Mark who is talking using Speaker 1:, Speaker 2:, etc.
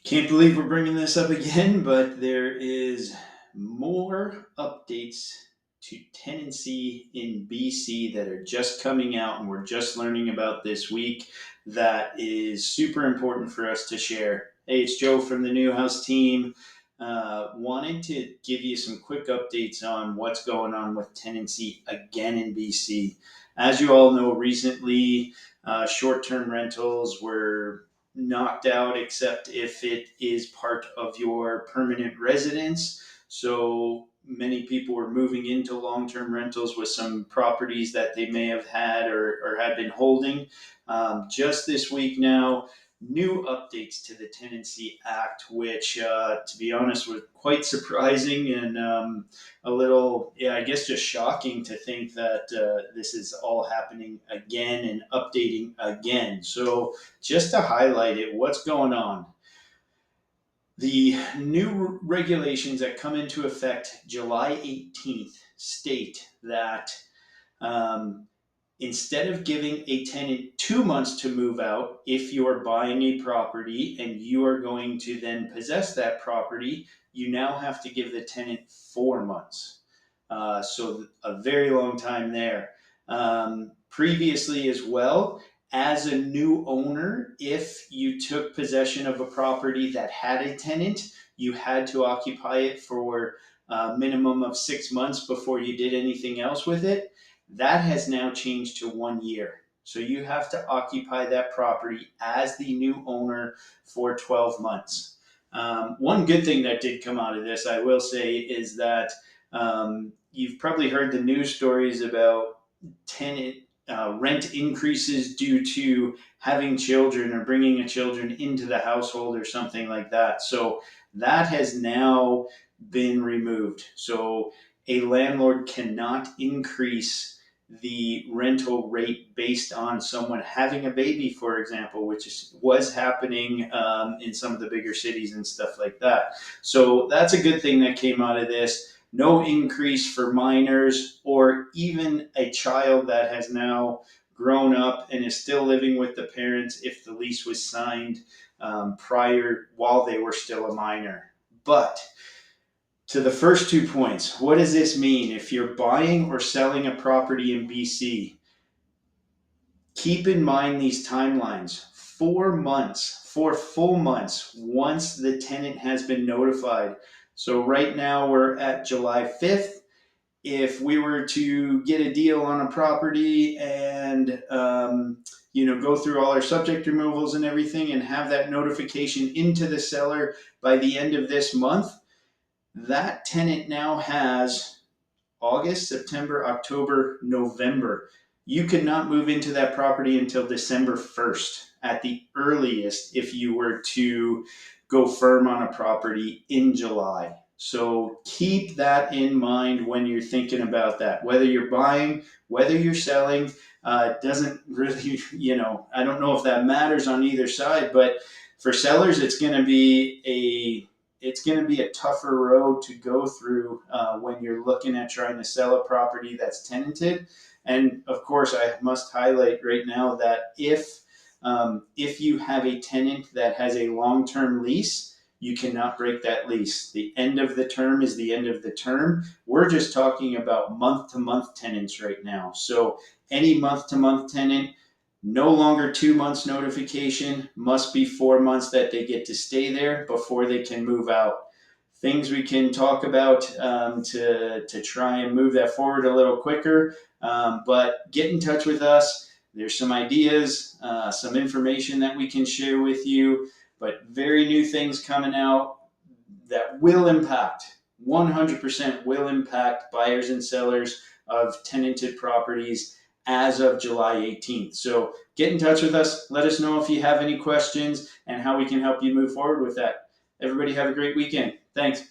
Speaker 1: Can't believe we're bringing this up again, but there is more updates to tenancy in BC that are just coming out and we're just learning about this week that is super important for us to share. Hey, it's Joe from the neuHouzz team. Wanted to give you some quick updates on what's going on with tenancy again in BC. As you all know, recently short-term rentals were knocked out except if it is part of your permanent residence. So many people were moving into long-term rentals with some properties that they may have had or had been holding. Just this week now, new updates to the Tenancy Act, which, to be honest, was quite surprising and a little, I guess, just shocking to think that this is all happening again and updating again. So, just to highlight it, what's going on? The new regulations that come into effect July 18th state that instead of giving a tenant 2 months to move out, if you're buying a property and you are going to then possess that property, you now have to give the tenant 4 months. So a very long time there. Previously as well, as a new owner, if you took possession of a property that had a tenant, you had to occupy it for a minimum of 6 months before you did anything else with it. That has now changed to 1 year. So you have to occupy that property as the new owner for 12 months. One good thing that did come out of this, I will say, is that you've probably heard the news stories about tenant rent increases due to having children or bringing a children into the household or something like that. So that has now been removed. So a landlord cannot increase the rental rate based on someone having a baby, for example, which was happening in some of the bigger cities and stuff like that. So that's a good thing that came out of this. No increase for minors or even a child that has now grown up and is still living with the parents if the lease was signed prior while they were still a minor. But to the first 2 points, what does this mean? If you're buying or selling a property in BC, keep in mind these timelines. 4 months, 4 full months once the tenant has been notified. So right now we're at July 5th. If we were to get a deal on a property and go through all our subject removals and everything and have that notification into the seller by the end of this month, that tenant now has August, September, October, November. You could not move into that property until December 1st at the earliest if you were to go firm on a property in July. So keep that in mind when you're thinking about that. Whether you're buying, whether you're selling, doesn't really, I don't know if that matters on either side, but for sellers, it's going to be a tougher road to go through when you're looking at trying to sell a property that's tenanted. And of course, I must highlight right now that if you have a tenant that has a long-term lease, you cannot break that lease. The end of the term is the end of the term. We're just talking about month-to-month tenants right now. So any month-to-month tenant, no longer 2 months notification, must be 4 months that they get to stay there before they can move out. Things we can talk about to try and move that forward a little quicker, but get in touch with us. There's some ideas, some information that we can share with you, but very new things coming out that will impact, 100% will impact buyers and sellers of tenanted properties as of July 18th. So get in touch with us. Let us know if you have any questions and how we can help you move forward with that. Everybody have a great weekend. Thanks.